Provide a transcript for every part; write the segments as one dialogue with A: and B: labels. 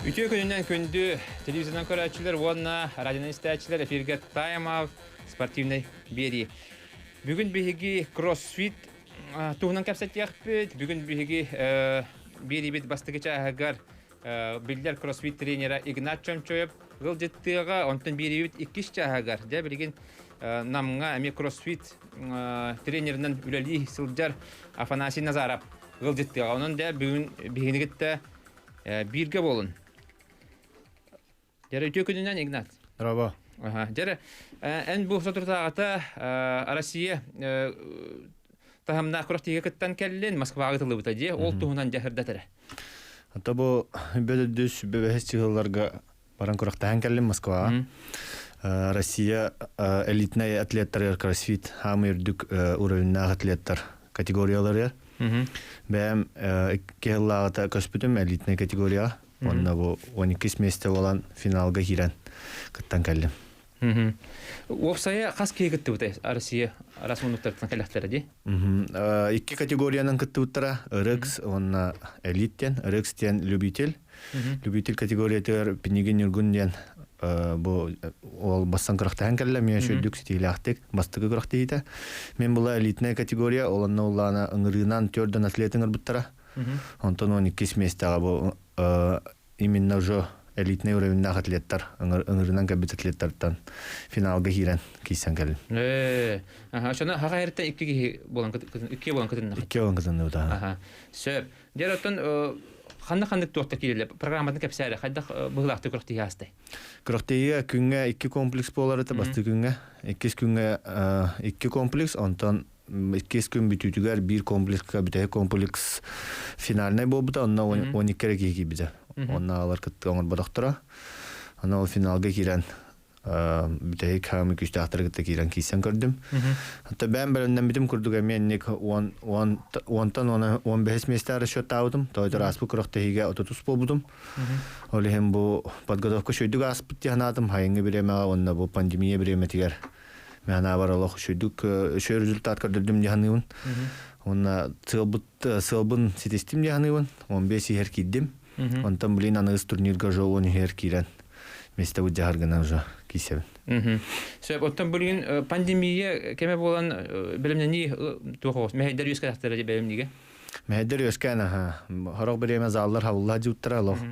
A: Ütü gününden kündü televizyondan köraççılar, vonna radyodan isteğçiler efirge time sportivnay beri. Bugün bihigi crossfit tuğunan kapsat yakpıt. Bugün bihigi beri bit bastıgı çağıgar bilgiler crossfit trenera Ignat Çomçoyev gılcıttığa ondan beri bit ikiş çağıgar. Ja bilgin namga emi crossfit trenerinden üleli sılcar Afanasi Nazarov gılcıttığa. Onun da bugün bihini gitti birge bolun. Jere ütü gününden Ignat.
B: Merhaba.
A: Aha, jere en bu soturtağıta Россия tahamna kuraqtiga kittan kellen Moskvaga tılıbı taji ol tuhunan jahırdatara.
B: Hatta bu böyle düz bebes çıhıllarga baran kuraqtahan kellim Moskva. Россия элитный атлеттер кроссфит хамырдык уровеньна атлеттер категориялары. Бәм кехлағыта көспүтім элитный категория. Онна бу 12 месте olan финалга кирен кыттан келдим.
A: Опсая қас кегітті бұтай Россия расмунуктардан кәліқтері де?
B: Икки категорияның кытты бұттара RX, онна элиттен, RX-тен любитель. Любитель категориятығар пенеген үргінден ол бастан күрақтаған кәлі, мен шөйдік сетейлі ақтық, бастығы күрақты еді. Мен бұла элитная категория, оланна олана ыңырынан төрден атлетіңір бұттара. Онтан 12 местаға бұл именно уже элитный уровеньнах атлеттар, ыңырынан кәбет атлетtarдан финалга кирен кейсен кәлін.
A: Шона хаға әріттен икки болан кытынна?
B: Икки болан кытынна бұда.
A: Сөп. Дер оттан қандық туақта келелі? Программадың кәпсәрі, қайдақ бұғылақты күріқтегі астай?
B: Күріқтегі күнге 2 комплекс болар еті басты күнге. 2 күнге 2 комплекс, онтан 2 күн бүтүтүгөр 1 комплексқа бүтәе комплекс финалнай болбыта, онна 12 керек еки биде. Онна алар кытты оңыр бодоқтыра. Онна ол финалга кирен бүтәе кәмі күшті ақтыры кытты кирен кейсен көрдім. Хатта бән бәрінден бітім күрдік әменнік 15 местары шөт таудым. Тойдыр аспы күріқтігіге 30 болбудым. Олы хем бұл подготовка шөйдік аспы тияғынадым. Хайыңы біремеға, онна бұл пандемия біреме тигер. Мен аваралох шөйдік шөй результат көрдірдім дияғынығын. Онна сылбын сетестім дияғынығын. 15 ехер кейдім. Онтан білін анығыз турнирға жоғын ехер кейрен. Месті бұд жағарғына ұжа кейсебін.
A: Сөйіп, оттан білін пандемия кеме болан білімне не туғыз? Мәхейдер өске тақтыры де білімнеге?
B: Мәхейдер өске әні. Хорақ біреме залар хавылла жуттыра лох.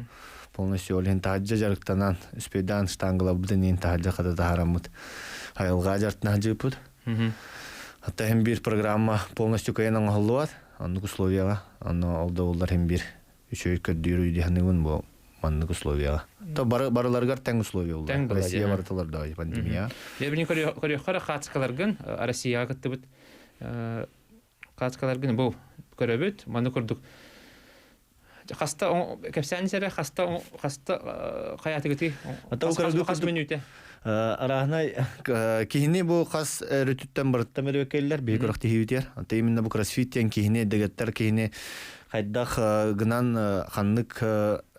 B: Полностью олен тахаджа жарықтанан үспейдан штангыла бұдын ең тахаджа қада тахарамыд. Хайылға жартына жыпыд. Хатта hem bir программа полностью кайынан оғылуад. Аннык условияға. Анны олда олар hem bir үшөй көддүйрүй деханығын бұл маннык условияға. То барыларғар тәң условия олар. Россия барытылар да пандемия.
A: Лебінің көріққара қатысқаларғын Россияға күтті бұд. Қатысқаларғын бұл көрі бұд. Маны көрдік. Хаста кәпсәні сәрі хаста қаяты күті. Қас минуте.
B: Арахнай кихини бу қас рүтүттен барыттан бері өкелілер, бей көріқті хейвітер. Ата именно бу кроссфиттен кихини, дегеттер кихини қайдақ гынан қаннык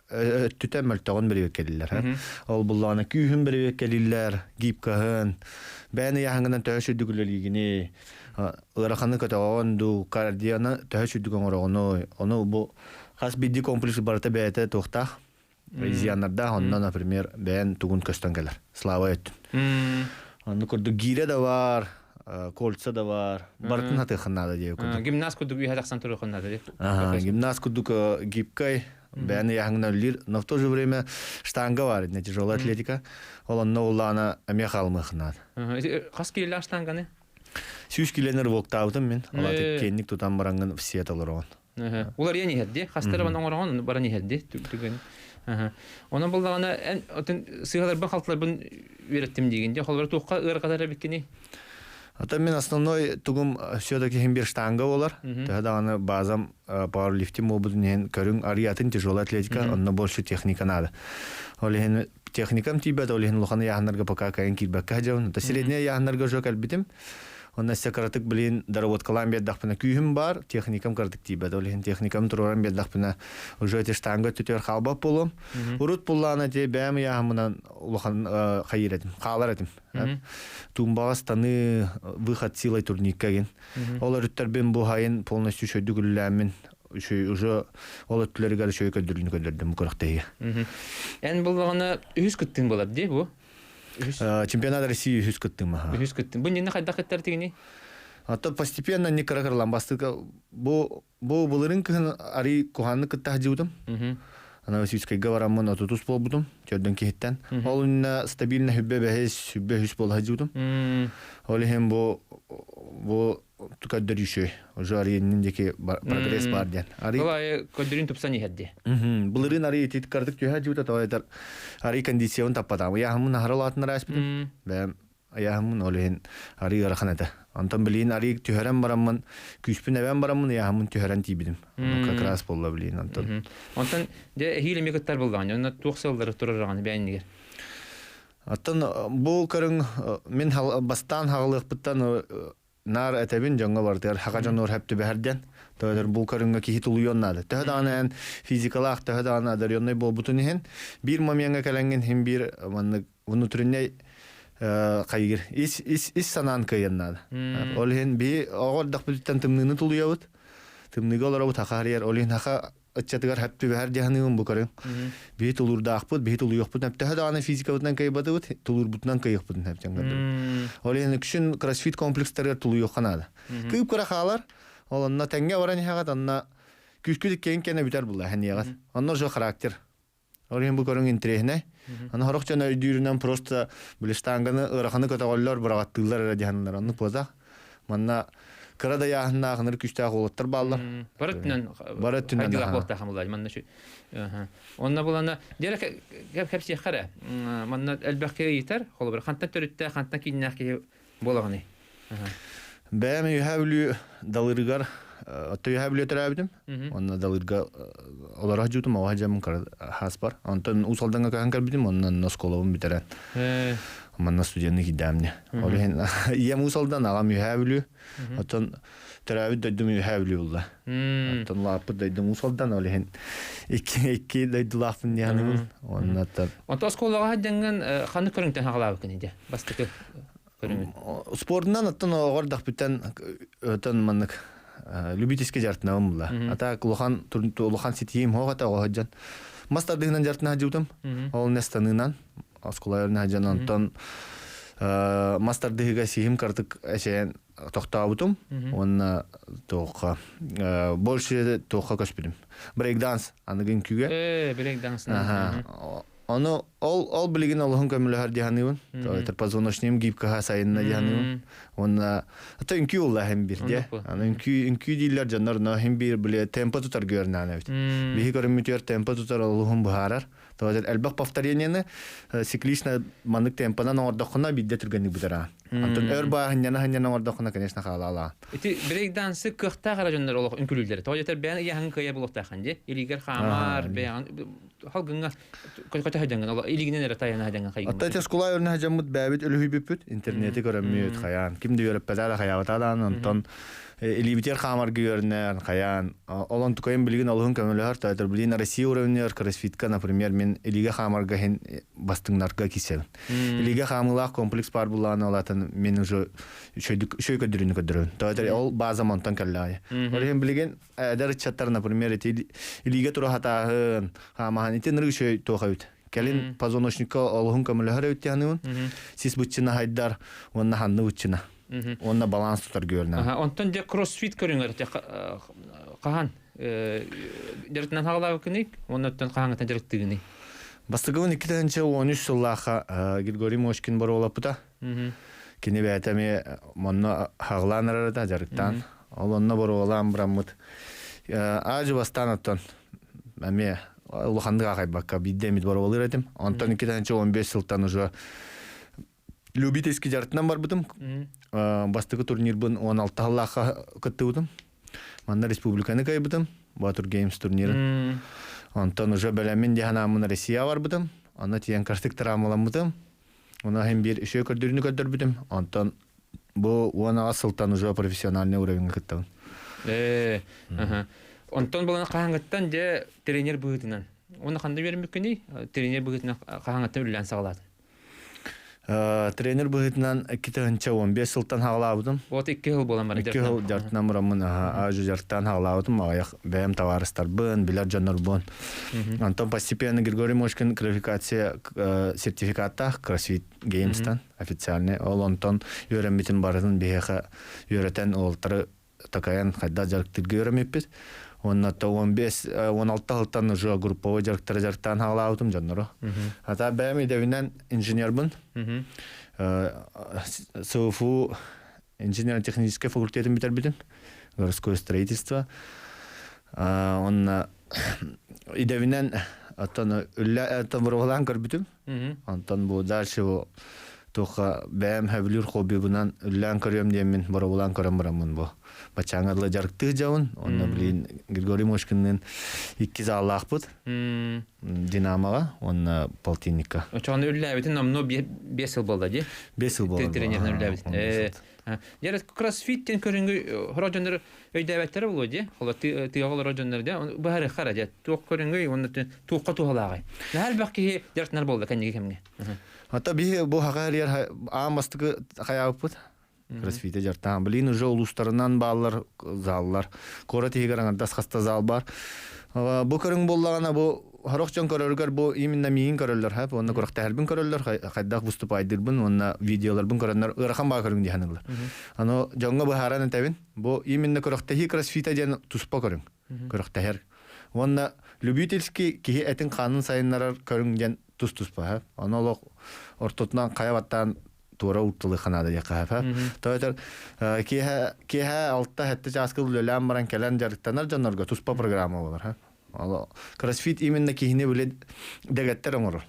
B: түтен мөлтоғын бері өкелілер. Ол бұллағына күйхін бері өкелілер, гипкаһын, бәні яғыңынан төхі шүдігілігіне, ұрақаны көтіғын ду кардияны төхі шүдігін ұрағыны, оны бұл қас бидді комплекс барыта бәйті тоқтақ. Изиянарда, онна, например, бәйін туғын көстен келер. Слава өттін. Оны көрді гире да бар, кольца да бар. Бартын хаты қыннады дейі көрді.
A: Гимнаст күрдік үй хатақсан тұры қыннады дейі?
B: Гимнаст күрдік гипкай, бәйін яғыңна өлір. Но в то же время штанга бар, не тяжелая атлетика. Ол онна олана әме қалмы қыннады.
A: Қас келелі штанганы?
B: 100 киленер волктаудым мен. Олаты кенник тұтан бараңын все аталыр оған.
A: Олар ең ехерде? Қастары бан оңыраған баран ехерде? Оның бұлдағына сыйғаларбын қалтыларбын үйреттім дегенде, қолбары туыққа ұғыр қатары біткені?
B: Ата мен основной тугум все-таки химбир штанга олар. Тогда аны базам пауэрлифтинг обуден көрүн ариятын тяжелая атлетика, онна больше техника надо. Олеген техникам тибет, олеген лоханы яхнарга пока кайын кирбакка жауын. Та средняя яхнарга жок әлбитим. Онна сәкаратык билин доработкалан беддақпына күйім бар, техникам картык тибет. Олеген техникам тураран беддақпына уже эти штанга түтер қалбап болым. Урут пуллана те бәм яхмынан лохан хайыр этим, қалар этим. Тумбаға станы выход силой турникка ген. Олар үттер бен бұхайын полностью шөйді күліләмін уже ол өттүлөргө шөй көдүрүнү көдүрдүм көрөктөйгө.
A: Эн булганы үс күттүң болот ди бу.
B: Чемпионат России үс күттүм.
A: Үс күттүң. Бу нені кайда кеттер тигини?
B: А то постепенно не каракарлам бастыка бу булырын кын ари куханны кытта жуудум. Ана Васильской говорамын отутус болбудум. Жөрдөн кеттен. Ол үнна стабильно хүббе хүс бол хажуудум. Ол хем бу tukadırışı. Ojo ariyendeki progress var diyen.
A: Kolay kodurun tupsani heddi.
B: Bulurun ariyi tit kardık diyor hacı da oylar. Ariyi kondisyon tapatam. Ya hamun haralatın raspıdım. Ben ya hamun olen ariyi arakanada. Antam bilin ariyi tüheren baramın. Küspün even baramın ya hamun tüheren tibidim. Kakras bolla bilin antam.
A: Antam de hile miktar buldan. Ona tuğsalları turarağını beğendiler.
B: Atan bu karın min bastan hağlık bıttan nar etebin jonga bartır hakajan or hepti beherden tawar bu karınga ki hituluyon nadı tahdanan fizikalak tahdanan daryonay bol butun hen bir mamyanga kalangen hem bir manlık bunu türüne kaygır is sanan kayannadı ol hen bir ağır dakbıtan tımnını tuluyawut tımnıga olarak hakariyer ol hen haka açatıgar hepti beherden bu karın bir tulur dağpıt bir tulu yokput hep tahdanan fizikalıktan kaybatı tulur butundan kayıkput hep jangar Олен күшін кроссфит комплекстері тұлы yoqqanadı. Күйіп көре қалар, оланна тәңге баран яғат, анна күшкілік кейін кәне бүтер бұлла, ән яғат. Анна жо характер. Олен бұл көрің интерехіне. Анна хорық жана үйдүйірінен просто біліштаңғаны ұрақаны көтағоллар бұрағаттығылар әрадиянылар. Анны позақ. Манна кырада яғынна ағыныр күштәқ олаттар баллар.
A: Барат түннен қайдыға қолтақ қамылады. Манна шу. Онна булана дерек хепси хара. Манна әлбәккә итәр. Холы бер хантан төрүттә, хантан киннәккә болагыны.
B: Бәм юһәблү далыргар, атты юһәблү төрәбидем. Онна далырга олар җутым, ава җамын кар хаспар. Антон усалданга каһан бидем, оннан насколовым битерән. Манна студентны кидәмне. Олен ям усалдан агам юһәблү. Антон Terabit dedim yuhavli bulla. Atan lapı dedim usaldan olehen. İki dedim lafın yanı. Ondan.
A: Anta skolaga hadangan xanı körüngten haqlabı kinde. Bastıkı körüngün.
B: Sportdan atan ordak biten atan manık. Любительский жартынабым була. Ата Лухан ситиим хоғата оғаджан. Мастардығынан жартына хажудым. Ол нестанынан. Асколайырына хаджан антон мастардыгыга сихим картык әшән тоқтабытым. Онна тоққа больше тоққа көшпедім. Брейкданс аныгын күйге.
A: Брейкданс.
B: Оны ол білеген Аллахын көмілі әр дияныйын. Позвоночным гибкаға сайынна дияныйын. Онна ата үнкі олла әм бір де. Үнкі дейлер жандар әм бір біле темпа тұтар көрін әне өт. Бейі көрімітер темпа тұтар Аллахын бұхарар. Әлбәқ повторенияны циклично маннык темпанан ордақына бидде түргенік бұдыра. Антон өр бағынняна ордақына, конечно, қалала.
A: Эти брейкдансы кықта қаражандар олық үнкілілдері. Тоғатар бәйін яғын көйе бұлықтаққан де. Илигер қамар, бәйін халғынға көті хөденген. Илигінен әрі тайына хөденген қайын.
B: Атта тескула өріне хажамыд бәбіт өлі хүбіппіт. Интернеті көріммейт қаян. Кімді өріп бәзәлі қаяватадан. Антон Элибитер хамар гюрнер, хаян. Олон тукаем билген алгын көмөлөр, тайтыр билген Россия уровнер, кроссфитка, например, мен элига хамарга хен бастыңнарга кисел. Элига хамылак комплекс бар буланы алатын мен уже шөй көдүрүнү көдүрүн. Тайтыр ол база монтан каллай. Олен билген адыр чаттар, например, элига тура хатаһын, хамахан итенер шөй тохайт. Келин позвоночникка алгын көмөлөр өттянын. Сис бутчина хайдар, онна ханны бутчина. Онна баланс тутар görünür.
A: Ondan de crossfit görünür. Qahan дәртнән хагылабы кеник, оннан qahan тәҗрибәтигени.
B: Бастыгын 2-13 еллаха Григорий Мошкин бар олап бута. Кине бәтәме монны хагланыры да жарыктан. Ол онна бар олам браммыт. Ажы бастанаттан. Мәме улхандыга кайбакка биддемит бар олыр этим. Онтан 2-15 елдан уже любительский жартынан бар бутым. Бастығы турнир бун 16 халлаха кытты бутым. Манда республиканы кай бутым. Батур Геймс турниры. Антон уже бәләмен диханамын Россия бар бутым. Ана тиян картык тарамалан бутым. Она hem bir işe kördürünü kördür butım. Антон bu ona asıltan уже профессиональный уровень кыттым.
A: Антон буланы кахаңгаттан же тренер быгытынан. Оны кандай берим мөмкүн? Тренер быгытынан кахаңгаттан үлән сагалады.
B: Тренер быһытынан 2-15 сылтан хагалаабытым.
A: Вот 2 жыл болан бар.
B: 2 жыл жартынан мұрамын ажу жартан хагалаабытым. Аяқ бәйім товарыстар бын, білер жанар бын. Антон постепенно Григорий Мошкин квалификация сертификатта CrossFit Games'тан официальный. Ол онтон үйренметін барытын бейеқа үйретен олтары такаян қайда жарықтырғы үйремеппіз. Онна то 15-16 жылтан уже групповой жарықтары жарықтан хагалаабытым жаннары. Ата бәйім едевінен инженер бын. СУФУ инженерно-технический факультетин битербитим. Городское строительство. Он идевинен аттан бургулан көрбүтүм. Антон бу дальше тоха бэм хавлюр хобби бунан үллән көрөм демин бургулан көрөм бу. Бачаңарлы жарыкты жауын. Онна билин Григорий Мошкиннен 2 заллакпыт. Динамоға, онна полтинникка.
A: Очаны үлләбитин намно 5 жыл болды, ди?
B: 5 жыл болды.
A: Тренерден үлләбитин. Ярат CrossFit-тен көрүнгө рожондар өйдөбөттөр болду, ди? Холо тыягыл рожондар, ди? Баары каража, тук көрүнгө, онда туукка тугалагай. Албакки жартнар болду кенеге кемге.
B: Ата би бу хагарияр амастыгы каябыт. CrossFit жартан билин уже улустарынан баалар, заллар. Кора тегераңа дасхаста зал бар. Бу көрүң боллагана бу Харохчан көрөлгөр бу именно миин көрөллөр хап, онна коракта хербин көрөллөр, кайдак выступайдырбын, онна видеолорбун көрөннөр, ырахан баа көрүң диханылар. Ано жоңга бу харан табин, бу именно коракта хи CrossFit ден туспа көрүң. Коракта хер. Онна любительский ки этин канун сайыннарар көрүң ден туспа хап. Ано лок ортотнан каябаттан тура уттылы ханада яка хап. Тойтер киха алтта хетте жаскыл лөләм баран келен жарыктанар жаннарга туспа программа болар хап. CrossFit именно кихине биле дегеттер оңор.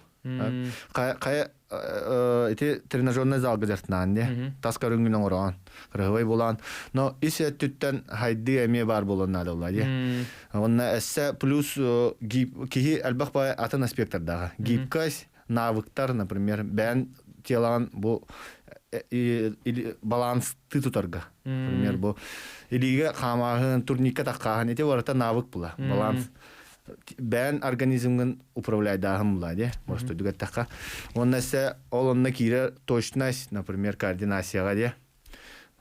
B: Кая эти тренажерный зал гадертнан, де. Тас көрүнгүн оңорган. Кыргыбай болан. Но исе түттен хайды эме бар болоннар алла, де. Онна эссе плюс кихи албак бай атын аспекттардагы. Гибкость, навыктар, например, бен телаган бу балансты тутарга. Например, бу илиге хамагын турникка таккаган эти варата навык була. Баланс бән организмген управляет дахым ладе, просто дугат такка. Он несе олонна кире точность, например, координацияга де.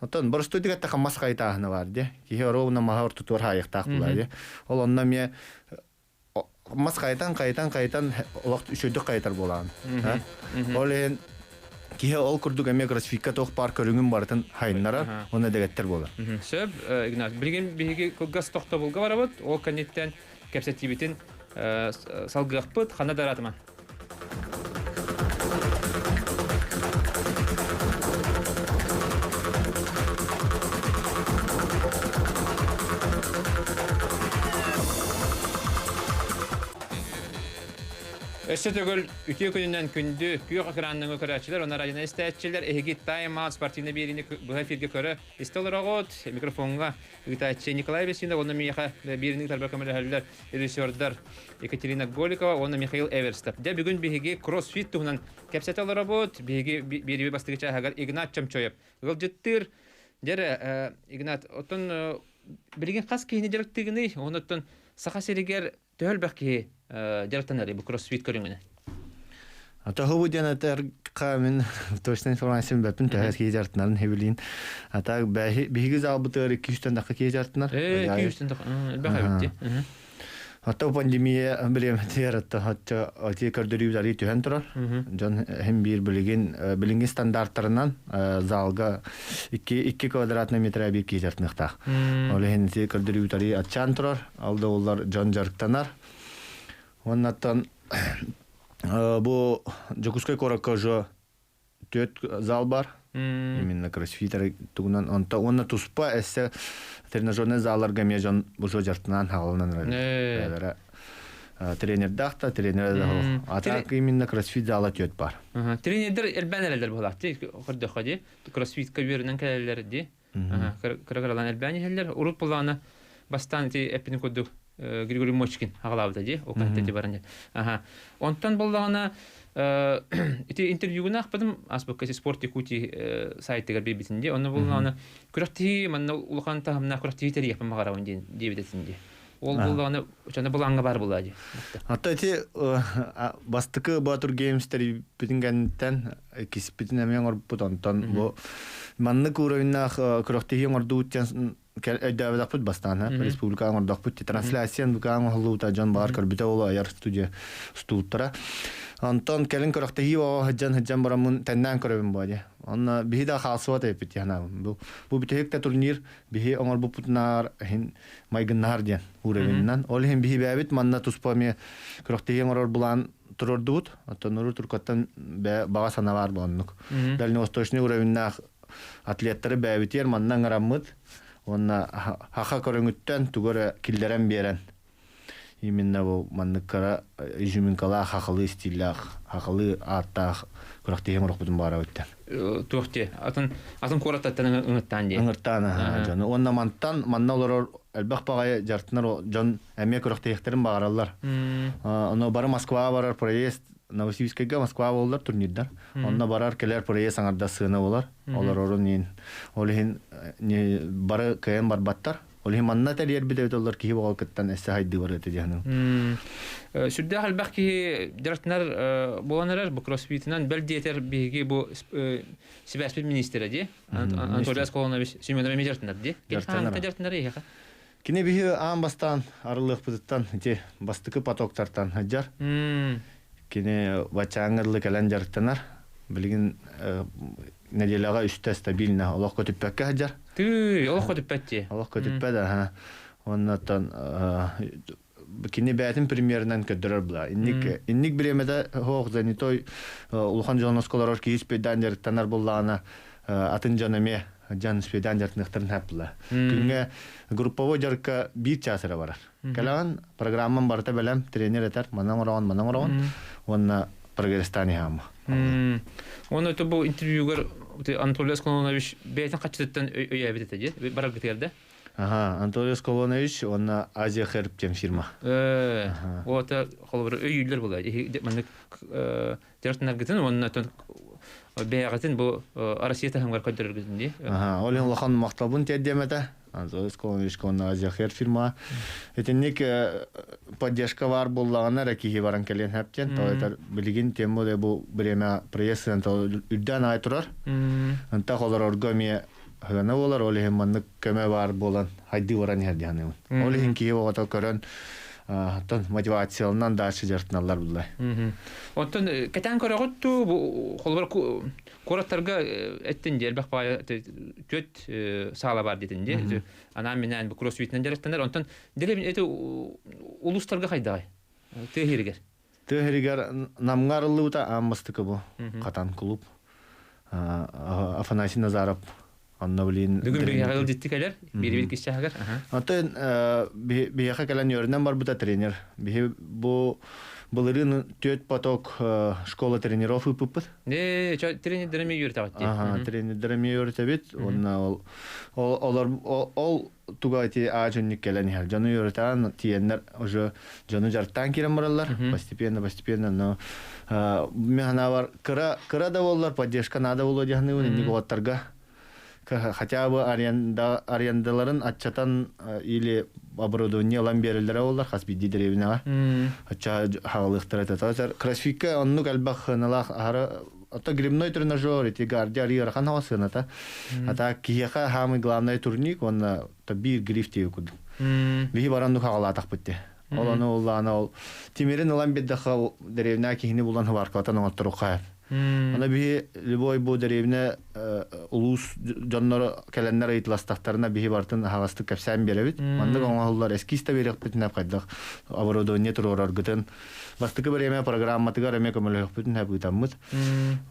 B: Отон просто дугат такка маскайтахны бар де. Ки ровно махар тутур хаяктак буладе. Олонна ме маскайтан кайтан локт үшөдү кайтар болан. Олен ки ол курдуга ме CrossFit тох пар көрүнгүн бартын хайннара, оны дегеттер болар.
A: Сөп, Игнат, билген биги газ тохта булга барабыт, ол канеттен кепсетибитин салгыппыт хана даратыман. Өсі төгіл үте күнінен күнді күйіқ экранның өкірәтшілер, оны радиона істәтшілер, әйгет тайма спортивны беріні бұға ферге көрі істелер ағыт, микрофонға үгітәтші Николай Бесинов, оны мейха беріні тарбар көмілі режиссердар Екатерина Голикова, оны Михаил Эверстап. Де бүгін бейге CrossFit тұғынан кәпсетелер ағыт, бейге берігі бастығыча ағар Игнат Чамчоев. Ғыл жыттыр, дәрі Игнат, оттын білген қас кейіне дәріктігіні, оны оттын сақа серігер төл бәқке жарықтанары бұл CrossFit көріңіне.
B: Ата хубу денатар камин точно информацияны бәпін тәһәр кей жартынарын хевелин. Ата бейгі залбытыр 200-тен дақы кей жартынар.
A: 200-тен дақы, әлбәқ әбітті.
B: Ата пандемия білемді яратты. Ата ати көрдірі үзәрі түйен тұрар. Жон hem bir білінген стандарттарынан залға 2 квадратный метр бір кей жартынықтақ. Олы хенде көрдірі үзәрі атчан тұрар. Алды олар жон жарықтанар. Оннаттан бу Жокускай коракка уже 4 зал бар. Именно CrossFit тугунан онна туспа эссе тренажерный залларга межон уже жартынан хагалынан. Тренер дахта, тренер дахта. А так именно CrossFit зала 4 бар.
A: Тренердер элбәнелер булакты. Хөрдә хади. CrossFit кабирнан кәләләр ди. Кыргыралан элбәнеләр урып буланы бастан ти эпин кодды Григорий Мочкин агалавда ди, о контенте барында. Онтан болдагана ити интервьюгуна акпадым, аспоккаси спорти кути сайтыгар бебитинде, оны болдагана күрәкти манна улхан тахымна күрәкти тери япым магаравын дебитинде. Ол булганы чана буланга бар булады.
B: Ата эти бастыкы Батур геймстер бүтүнгәндән киспитин әмәң орбут онтон бу маннык уровеннах крохтыгын ордуттан дәвәдәпт бастана республика ордакпут трансляциян букан холута Джон Баркер битола яр студия стултара Антон келин крохтыгы хаҗан барамын тәннән көрәбем баде. Анна биһида хасуат эпит яна. Бу битекте турнир биһи оңор бу путнар хин майгыннар дигән уровеннан. Ол хин биһи бәбит манна туспами крохтыгы орор булан турордут. Ата нуру туркаттан бага саналар буланнык. Дальневосточный уровеннах атлеттары бәбитер маннан гараммыт. Онна хаха көрөңүттөн тугора киллерен берен. Именно бу манныккара ижиминкала хахалы стилях, хахалы аттах крохтыгын рохбутун бара өттен.
A: Тухте, атын кораттан ыңыттан ди.
B: Ыңыттан, жон. Онна манна олар элбах багай жартынар жон эме крохтыгын багаралар. Оны бары Москва барар проезд, Новосибирскке Москва болдар турнирдар. Онна барар келер проезд аңарда сыны болар. Олар орун олин не бары кайын барбаттар. Олин манна тәлер бидәт олар ки вакыттан эссе хайды бар эте җаным.
A: Сүрдә хәлбәк ки директорлар булганнар бу кроссфитнан белдиетер биге бу Себастьян министры ди. Анатолий Сколонович Семенов министрнар ди. Директорлар яха.
B: Кине биге амбастан арылык бутыттан эте бастыкы потоктартан хаҗар. Кине вачаңырлы календарьтанар билген неделяга үстә стабильно Аллах көтүпкә хаҗар.
A: Аллах көтүпәтти.
B: Аллах көтүпәдә ха. Оннан кине бәтин премьернан көдөрөр була. Инник биремедә хок занитой улхан жонсколар ки испедан директорлар буллана атын жанаме жан испедан директорларын хапла. Күнгә групповой жарка бир часыра бар. Калан программам барта беләм тренер этәр, манан ораган. Онна прогресстан яма.
A: Оны то бу интервьюгар Анатолий Сколонович бәйтен качтыттан өйә бит ди. Барак китәрдә.
B: Ага, Анатолий Сколонович, онна Азия хәрп тем фирма.
A: Ота холбыр өйләр була. Мен директорлар гитен онна тон бәягатын бу Россиядә һәм гаркадыр гитен ди.
B: Ага, олен лахан мактабын тәдәмәтә. Анатолий Сколонович конна Азия хәрп фирма. Этенник поддержка бар буллаганнар рәкиһи баран кәлен хәптен. Тойтар билген тему дә бу бреме прессен үдән ай турар. Анта холар оргоме Хана олар олehen маннык көмө бар болан хайды баран herдяны. Олehen ки вата көрөн тон мотивациялынан дальше жартыналар булай.
A: Оттон кетен көрөгөттү бу холбор кораттарга эттин жербек бая төт сала бар дединди. Ана менен бу кроссфитнен жараттандар. Онтон деле эти улустарга кайдагай.
B: Техеригер намгарылуута аммастыкы бу. Катан клуб. Афанасий Назаров Анна блин.
A: Дүгүн бияга диттикелер, бир кишчагар.
B: Атын бияга калан йөрнән бар бута тренер. Бие бу булырын төт поток школа тренеров үпүп.
A: Тренердерме йөртәбит.
B: Тренердерме йөртәбит. Онна ол тугати ажынник калан хәл. Җаны йөртән тиеннәр уже җаны жартан кирен баралар. Постепенно, но механа бар. Кыра да боллар, поддержка надо было дигәнне инде готтарга. Хотя бы арендаларын отчатан или оборудование алан берилдер олар хасбиди деревнага. Ача халыктар это. Кроссфитка онну калбах налах ара ата грибной тренажер эти гардиари рахан хавасыната. Ата кияха хамы главный турник он таби грифти куд. Бихи баранду хагалатак битте. Оланы тимерин алан беддаха деревнага кихини булан хаваркатан оттурукка. Ана би любой бу деревне улус жаннар календар айтластактарына би бартын хагасты капсан беребит. Манда гоңаллар эскиста берек битнап кайдак. Оборудование турор гытын. Бастыкы береме программатыга реме көмөлөк битнап гытаммыт.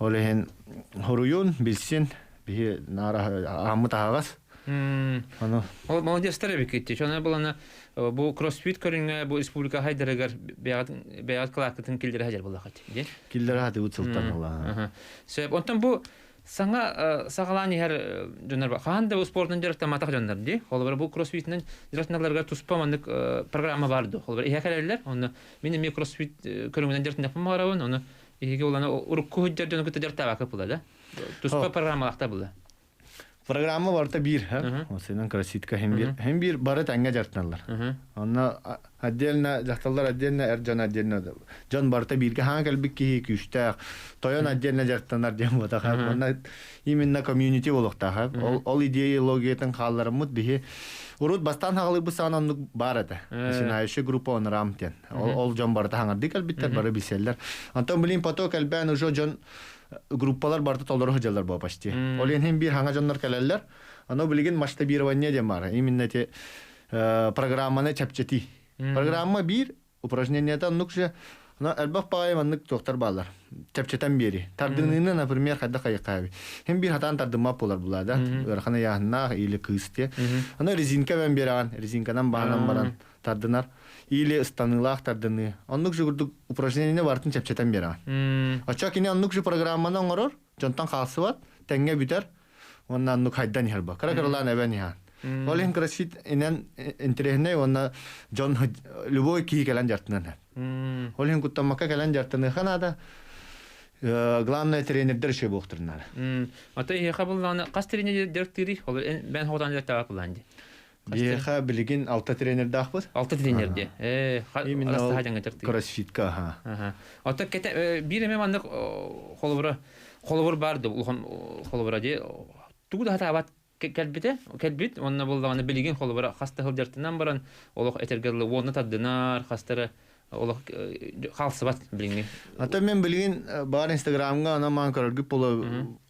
B: Олehen хоруюн билсин би нара амыт хагас.
A: Аны. Ол молодец тарабик кетти. Шона булана бу кроссфит көрүнгө бу республика хайдарыгар беят клактын килдер хажар булакат. Ди?
B: Килдер хаты утсултан алла.
A: Себеп онтон бу саңа сагаланы хер жондар бар. Ханда бу спорттун жарыкта матак жондар ди. Холбар бу кроссфитнен жарыктарларга туспамандык программа барды. Холбар ихакалерлер. Оны менин кроссфит көрүнгөн жарыктын yapmamaravын. Оны иге улана урукку жарыктын көтө жарыктаба кып булады. Туспа программалакта булды.
B: программа барта бир, осынан кроссфитка hem bir бары таңга жартыналар. Онна отдельно жарталар, отдельно эржан отдельно. Жон барта бирге хаң келбик ки күштак. Тоян отдельно жартанар дем бота хап. Онна именно комьюнити болукта хап. Ол идеологиятын халларымыт бихи урут бастан хагылы бу сананлык бар эте. Синающий группа он рамтен. Ол жон барта хаңарды келбиттер бары биселлер. Антон билин поток элбен уже жон группалар барта толдору хыжалар бу почти. Олен hem bir хаңа жоннор келелер. Аны билген масштабирование дем бар. Именно те программаны чапчети. Программа bir упражнениятан нукше но элбах паайманнык доктор балар. Чапчетан бери. Тардыныны, например, хадда кайкаби. Hem bir хатан тардыма болар булада. Өрхана яхна или кысте. Аны резинка мен беран, резинкадан баанан баран тардынар. Или станылах тардыны. Аннук жугурдук упражнение бартын чапчетан беран. Ача кине аннук жу программаны оңорор, жонтан калсы бат, теңге бүтер. Онна аннук хайдан ярба. Каракарлан эбен ян. Олен кроссфит инен интересне онна жон любой ки келен жартынан. Олен куттамакка келен жартыны ханада главный тренердер ше боктырнар.
A: Ата яха булганы кас тренердер тири, ben ходан да таапыланды.
B: Биха билген 6 тренер дахбыз.
A: 6 тренерде.
B: Именно
A: хайдан гатырды.
B: Кроссфитка ха.
A: Ата кете биреме мандык холбур барды, холбур де. Тугуда таабат келбит, онна булганы билген холбур хаста хылдартынан баран, олох этергерле онна таддынар, хастары олох халсыбат билген.
B: Ата мен билген бар Инстаграмга ана ман көргүп болу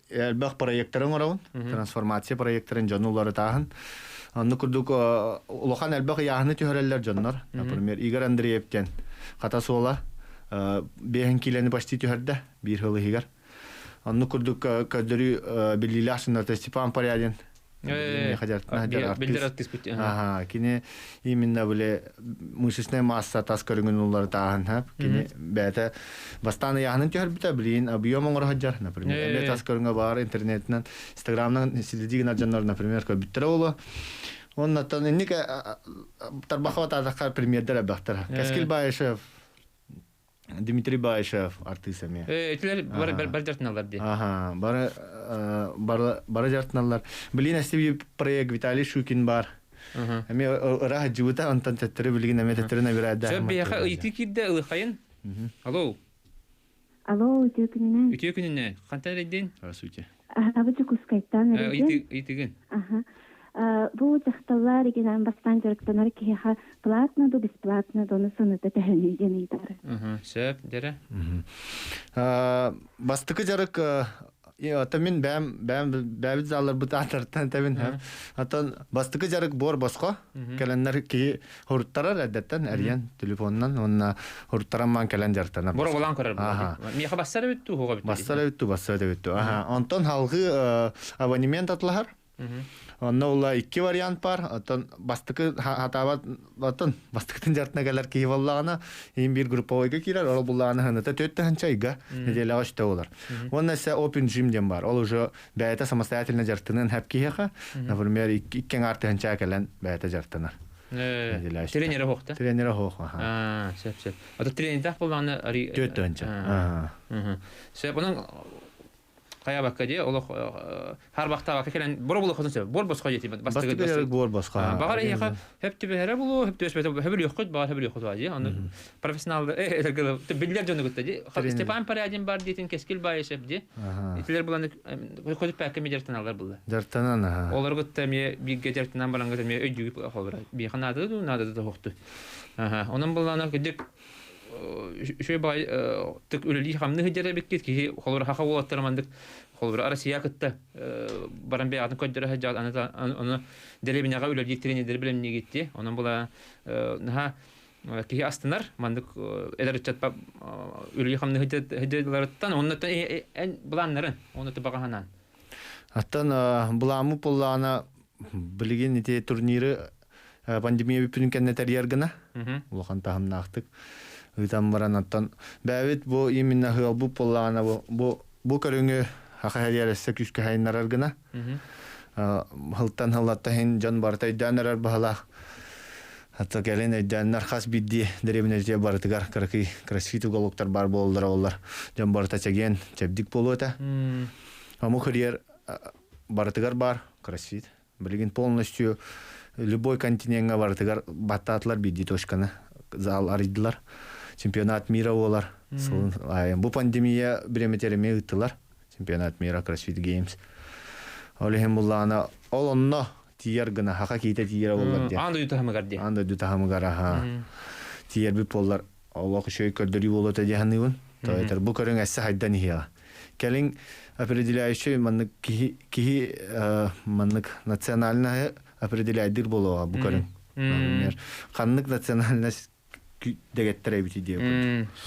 B: элбак проекттарын орабын, трансформация проекттарын жанулары тагын. Анны курдук улахан элбак яхны төһөреллер жаннар. Например, Игорь Андреевтен катасола бehen килени почти төһөрдө, бир хылы Игорь. Анны курдук көдөрү билилашнар Степан Порядин. Кини именно биле мышечная масса тас көрүнгөнүлөр тагын хап. Кини бете бастаны яхны төһөрбүтө билин объем оңор хаджар, например. Эле тас көрүнгө бар интернеттен, Инстаграмдан силдигин жаннар, например, көбүттөр боло. Оннан иннике тарбахова тадакар примердер бактар. Кескил Баишев, Дмитрий Баишев артистами.
A: Этилер бар жартыналар ди.
B: Бар жартыналар. Билин асти проект Виталий Шукин бар. Эми ра жута антан тетре билген эме тетре набирада.
A: Сөп бияха ыйты кидде ылыхайын. Алло.
C: Алло, үтөкүнүнө.
A: Үтөкүнүнө. Кантан эдин?
B: Здравствуйте.
C: Абы кускайттан.
A: Ыйтыгын.
C: Бу жакталар деген бастан жарыктанар киха платно до бесплатно доны сыныты тәһәни денидары.
A: Сөп дере.
B: Бастыкы жарык ата мен бәм заллар бу татартан табин һәм ата бастыкы жарык бор боско келеннәр ки хурттарар әдәттән әрян телефоннан онна хурттараман келен жарыктанар.
A: Бор болан көрөр. Миха бассара биттү хога биттү.
B: Бассара биттү. Антон халгы абонемент атлар. Онна ула 2 вариант бар. Атын бастыкы хатабат атын бастыкытын жартына келер ки валлагана эң бир групповойга кирер. Ол буллаганы ханата 4 танчайга неделя ашта олар. Онна се open gym дем бар. Ол уже бәйта самостоятельно жартынын хәп киха. Например, 2 арты танча келен бәйта жартынар.
A: Тренер хокта.
B: Тренер хок.
A: Сеп. Ата тренер булганы
B: 4 танча.
A: Сеп онун Кая бакка олох har вакта бакка келен бор боло хозун себеп бор боско жети
B: бастыгы керек бор боско.
A: Багара яка хепти бере болу хепти өспөтө хебил йоккот бар хебил йоккот ди аны профессионал элгел билер жөнү гөттө ди Степан Порядин бар дитин Кескил Баишев ди итилер буланы ходуп пакка медертаналар булды
B: жартанан
A: олар гөттө ме бигге жертанан барангы ме өйдүгүп холбара би ханады нады да хокту онун буланы кедик шөй бай тик үлли хамны хидере беккет ки холбара хаха болаттырмандык холбара Россия кытта баран бе атын көдөрө хаҗат аны деребинага үлли тренерлер белән не гитти онун була наха ки астынар мандык эдерчат үлли хамны хидерлерттан оннан эн буланнарын оны баганан
B: аттан буламы поллана билген ите турниры пандемия бүпүнкән нәтәрьергәнә улхан тахымнактык Үтәм баран аттан бәвит бу именно хылбу поллана бу көрүңү хахаярәсе күскә хайнарар гына. Хылтан хылатта хин жан бартай данарар бахала. Хатта келен эдәннәр хас бидди деребинәҗә бартыгар кыркый кроссфит уголоктар бар болдылар олар. Жан барта чеген чебдик болута. Аму хырьер бартыгар бар кроссфит. Билген полностью любой континентке бартыгар баттатлар биди тошканы зал арыдылар. Чемпионат мира олар. Бу пандемия биреметереме ыттылар. Чемпионат мира кроссфит геймс. Олехем буллана олонно тияр гына хака кийте тияр болар ди.
A: Анда ютахамы гарди.
B: Анда дутахамы гара. Тияр би поллар Аллах шөй көрдөрү болот дияханыбын. Тойтер бу көрүң әссе хайдан ихя. Келин определяющий маннык ки маннык национальная определяйдыр болоо бу көрүң. Например, каннык национальность дегеттере бити дип.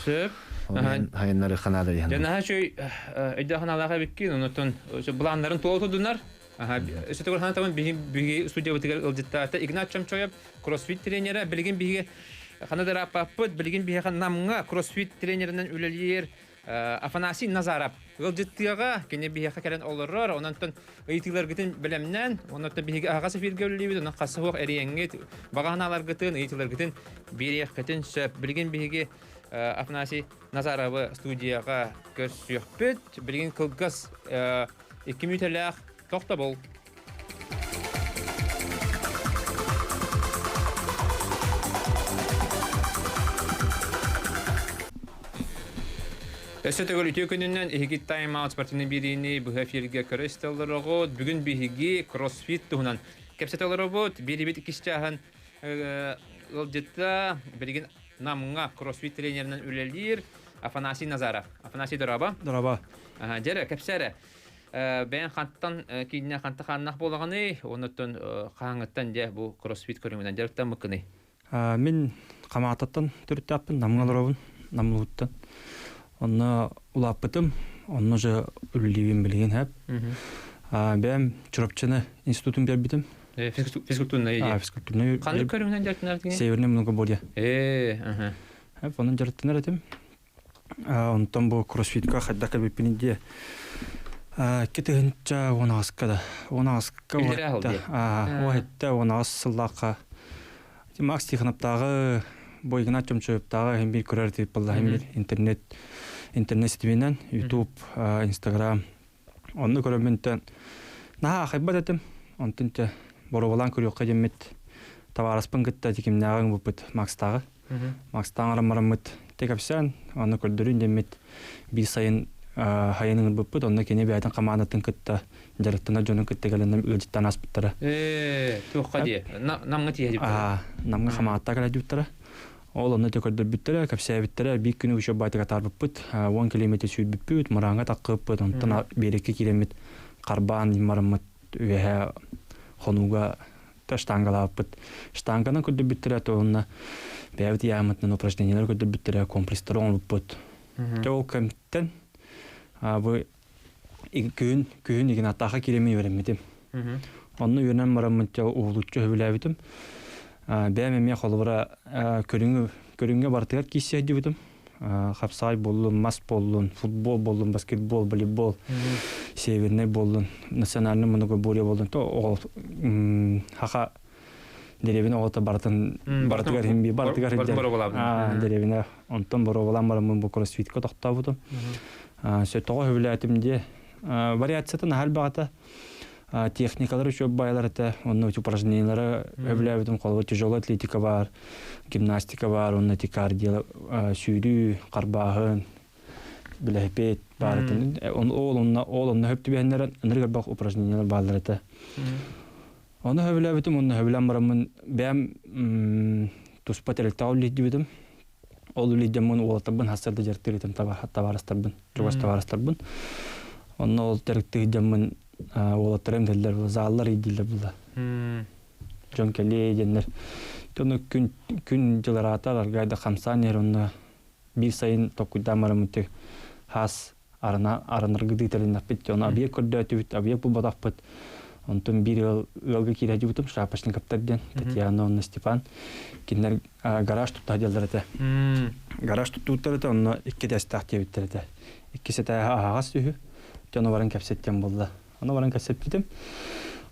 A: Сөп.
B: Хайнары ханада яна.
A: Жана шөй өйдө ханаларга биккен, онотон пландарын толтудунар. Өсөтөгөр хана таман биги студия битигер ылжыттаата Игнат Чамчоев кроссфит тренери билген биги ханадара паппыт билген биги намга кроссфит тренеринен үлелер Афанасий Назаров ылжыттыга кене биги хакерен олорор, онтон ыйтылар гытын билемнен, онтон биги агасы фиргөллүбү, онтон касы хок эреңге баганалар гытын, ыйтылар гытын бири хатын сөп билген биги Афанасий Назаров студияга көсөкпөт, билген кылгас 2 мүтелек тоқта бол. Өсөтөгөл үтө күнүнөн ихи тайм-аут спортивный бирини бу эфирге көрөстөлөрөгө бүгүн биги кроссфит туһунан кепсетөлөрөбөт бири бит кишчахан ылжытта билген намга кроссфит тренеринен үлелир Афанасий Назаров. Афанасий Дораба.
D: Дораба.
A: Жere кепсере. Ben ханттан кинне ханта ханнах болганы, онотон хаңыттан же бу кроссфит көрүмүнөн жарыктан мыкыны.
D: Мен камааттан түрттәппин, намгаларабын, намлуттан. Онна улаппытым, онна же үлливин билген хәп. Ben чурапчыны институтун бербитим.
A: Физкультурный иде.
D: Физкультурный.
A: Кандай көрүмүнөн жарыктан арты?
D: Северный много болия.
A: Ага.
D: Онун жарыктан аратым. Онтон бу кроссфитка хаддака бипинде. Кетенча онаскада. Онаска оэтта онасыллака. Макс Тихоновтагы бойгына чөмчөптагы hem bir көрөр деп болду. Hem интернет ситинен YouTube, Instagram. Онны көрөмөнтөн на хайбат этим. Онтынча боровалан көрөккө жемет. Тавараспын гытта дикимнагын бупут Макстагы. Макстагы марамыт текапсан, онны көрдөрүн жемет. Bir сайын хайының буппут, онна кене бәйтен каманатын кытта жарыктана жонун кыттыгалынан ылжыттан аспыттара.
A: Туққа ди. Намга тие дип.
D: Намга камаатта кала жуттара. Ол онна төкөрдөр бүттара, капсая биттара, бик күнү үшө байтыга тарбыппыт, 10 км сүйүт бүппүт, маранга таккыппыт, онтан береке килемит карбан имарымыт үе хонуга штангалаппыт. Штанганан көрдөр бүттара, онна бәйт ямытнын упражнениялар көрдөр бүттара, комплекстер оңлуппыт. Тол кемтен bu gün igen atağa kiremi veremedim. Onu yönen maramınca oğlukça hövülebidim. Ben meme xolbara körüngө bartıgar kişiydi bidim. Hapsay bollun, mas bollun, futbol bollun, basketbol, voleybol, severine bollun, nasyonalny monogobolya bollun. To haqa derevine olta bartıgar himbi bartıgar derevine ondan borovalan maramın bu crossfit'e toqta budum. Sötөҕө hövülәтимде вариациятын халбагата техникалар үчө байларыта, онны упражнениялары hövülәбитим колго тяжелая атлетика бар, гимнастика бар, онны кардио, сүйрүү, карбагын, билепет бар. Онны хөптүбәннәр энергия упражнениялар байларыта. Онны hövülәбитим, онны hövülәм барамын бәм туспателектау лидибитим. Ол үлидемон олатабын хасырды жертиритим табарастарбын, жогас табарастарбын. Онны ол терктигидемон олатырым делдер заллар идилер булда. Жон келе денер. Тону күн жыларата гайда хамсанер онны bir сайын токуйдамарымыты хас арыныргы дителин аппет. Оны объект көрдөтүбүт, объект бул батакпыт. Онтон bir ылгы киреди бутум шапашны каптарден Татьяна Степан кинер гараж тутта делдерете. Гараж туттарыты онно 2 дастак тебиттерете. 2 сета агас үһү жону баран кепсеттен болду. Аны баран кепсеттим.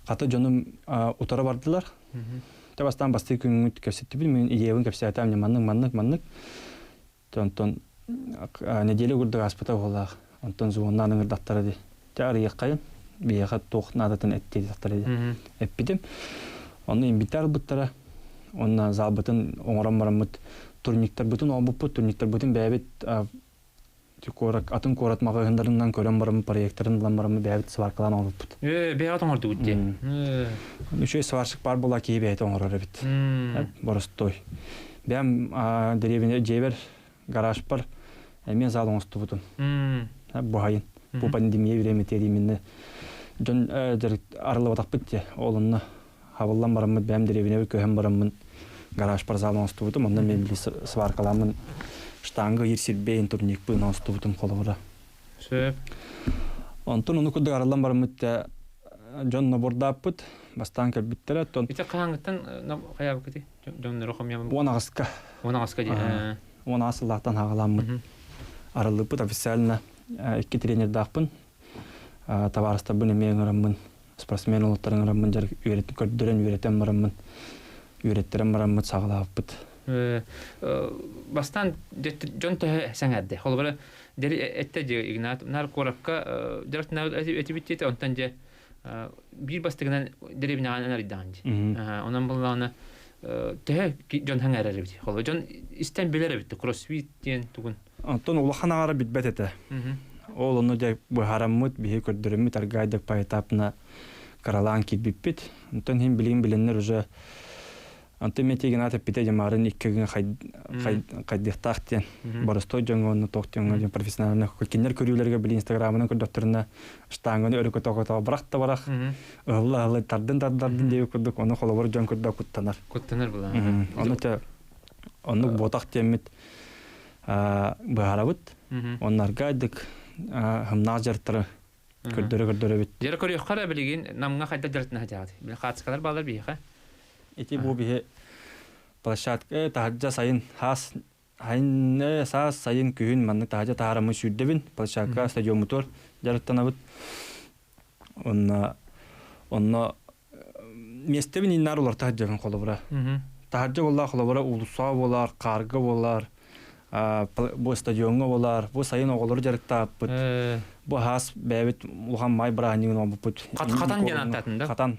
D: Ката жонум утара бардылар. Табастан басты күнгүт кепсеттим. Мен иевин кепсеттем маннык. Онтон неделе гурда аспата болду. Онтон зуоннан ырдаттары ди. Тары яккайын. бияха туох надатын этти тактар иде. Эппидим. Оны инвитар буттара. Онна залбытын оңоран барамыт турниктар бутун обуппут турниктар бутун бәбит тикорак атын коратмага гындарынан көрөн барам проекттарын барам бәбит сваркалан обуппут.
A: Бәгат оңорду үтте.
D: Үче сваршык бар була кийбейт оңорор бит. Боростой. Бәм деревня жебер гараж бар. Мен зал оңосту бутун. Бу хайын. Бу пандемия времени именно жон арылып атак битте. Олунна хаваллан барам бәм деревня көһәм барам гараж бар зал оңосту бутун. Монда мен сваркаламын штанга ерсилбейн турник бу оңосту бутун колора.
A: Сөп.
D: Онтон уну кудда арылдан барам битте. Жон набордаппыт. Бастан кәлбиттер аттон.
A: Ите каңгыттан каяп кити? Жон рохом ям.
D: Онагаска.
A: Онагаска ди.
D: Она асыллахтан хагаламмыт. Арылыппыт официально. Икки тренер дақпын. Товарыста бұны мен ұрамын. Спортсмен олықтарын ұрамын. Көрдірен үйретен барамын. Үйреттерен барамын сағылаппыт.
A: Бастан жон төхі сәңәдді. Қолы бары дәрі әтті де игнат. Нар қорапқа дәріқтін әті біттеті. Онтан де bir bastığından derevine anar iddianci. Ondan bulağına tehe John hangar arabi. Holo John isten beler bitti. Crossfit diyen tugun.
D: Anton ulağan ara bitbet ete. Oğlunu da bu haramut bir kördürümü targaydık pay etapına karalan ki bitbit. Anton hem bilenler уже Anton metegen atıp bite jamarın iki gün kaydıktaq diyen. Barıstoy jonğonu toqtiyon profesyonelne kinler körülerge bil Instagram'ına kördürtürüne штанганы өрөкө токото баракта барак. Алла тардын деп көрдүк. Аны холобор жон көрдүк куттанар.
A: Куттанар була.
D: Аны ботак темит баарабыт. Оннар гайдык хамнажартыр көрдөрө бит.
A: Жер көрүк кара билген намга кайда жартына хажат. Бил катскалар балар бийха.
D: Эти бу бие площадка тахажа сайын хас хайны сас сайын күн манны тахажа таарымы сүрдебин площадка стадион мотор жарыттанабыт. Онна местебин иннар улар тахажагын колобура. Тахажа болла колобура улуса болар, карга болар, бу стадионга болар, бу сайын оголор жарыктаппыт. Бу хас бәбит улган май браанын обуппут.
A: Катан ден аттатын да?
D: Катан,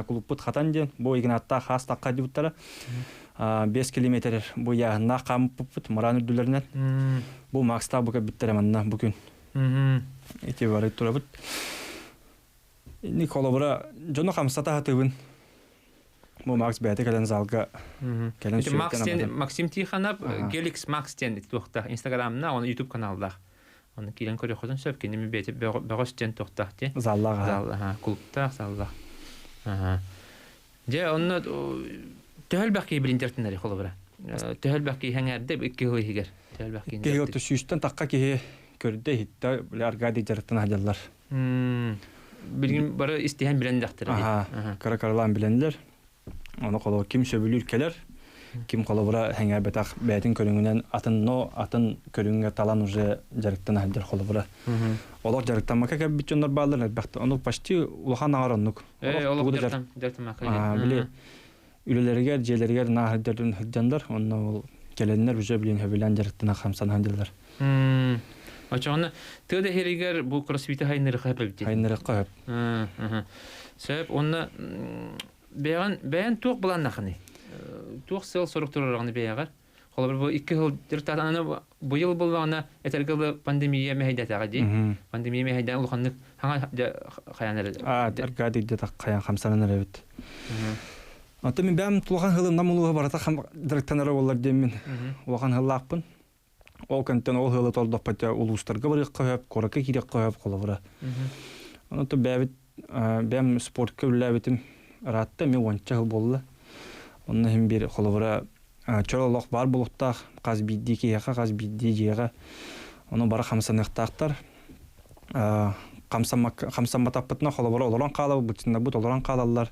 D: клубпут катан ден. Бу игнатта хас такка дибуттара. 5 километр бу ягына камппут маран үдүлөрүнөн. Бу макста буга биттереманна бүгүн. Эти бары турабыт. Николобра жоно хамсата хатыбын. Бу Макс бәте кален залга.
A: Максим Тихонов Gelix Max тен тохта Инстаграмна, он YouTube каналда. Он килен көрө ходон сөп кенеме бәте бөгөс тен тохта те.
D: Заллага.
A: Залла, клубта залла. Же онно төхөлбәки билинтертинери холобра. Төхөлбәки хәңәрдә 2 ел һигер. Төхөлбәки.
D: Кеге төшүстән такка кеге көрдө хитта аргади жарыктан хаҗаллар.
A: Билгин бары истеһен белән дәхтер.
D: Каракарлан беләнләр. Аны калу ким сөбүлүр келер. Ким калыбыра хәңәр бетак бәтин көрүнгән атын көрүнгә талан уже жарыктан хаҗаллар калыбыра. Олар жарыктан мака кәп битчоннар баллар бәхтә. Аны почти улахан агарыннык.
A: Олар жарыктан мака.
D: Биле үлеләргә, җеләргә наһәдәрдән хаҗандар. Аны ул келәннәр уже белән хәбилән жарыктан хамсан хаҗаллар.
A: Ачаны тәдә херигер бу кроссфиты хайныры хәбәп ди.
D: Хайныры кәп.
A: Сәбәп онны бәян тук булан нахны. Тук сел 40 турагны бәягар. Холбар бу 2 ел диртатаны бу ел булганы этергеле пандемия мәһәйдәтәгә ди. Пандемия мәһәйдән улганны хаңа хаяныр.
D: Аргади дә таккаян хамсаннар бит. Аты мен бәм тулган хылым намулуга барата хам директорлары булар демин. Улган хыллакпын. Ол контен ол хылы толдоп пата улустарга барып кыйып, корака кирек кыйып колобура. Аны то бәбит бәм спортка үләбитим ратта мен онча хыл болла. Онны һәм бер колобура чоролок бар булуктак, каз бидди кияка, каз бидди жега. Аны бара хамсаныктактар. Камсаматаппытна колобура олоран калып, бутында бут олоран калалар.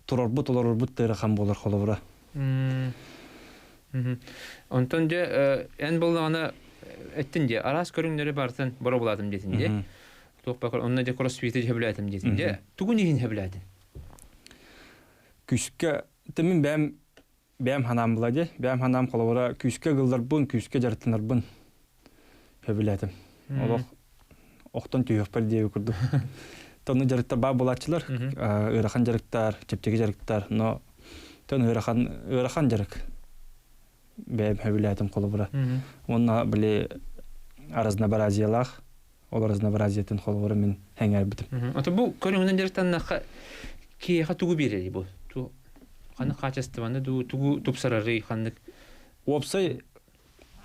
D: Турар бут тера хам болар колобура.
A: Онтон же эн болғаны әттінде, арас көріңдері бартын бұры боладым детінде. Тоқпақыр, онына же кроссфиті жебіләдім детінде. Түгін еген жебіләді?
D: Күшке, тәмін бәм ханам болады. Бәм ханам қолауыра күшке ғылдар бұн, күшке жарытынар бұн жебіләдім. Олық оқтан түйіп бір дейі көрді. Тону жарыктар бар булачылар. Ырахан жарыктар, чептеги жарыктар, но тон ырахан жарык. Бәм хәвиләтем колы бара. Онна биле разнообразиялах, ол разнообразиятын колы бара мен хәңәр битем.
A: Ата бу көрүңнән жарыктан киеха тугу бирәли бу. Ту каны качествоны тугу тупсарары ханнык.
D: Опсай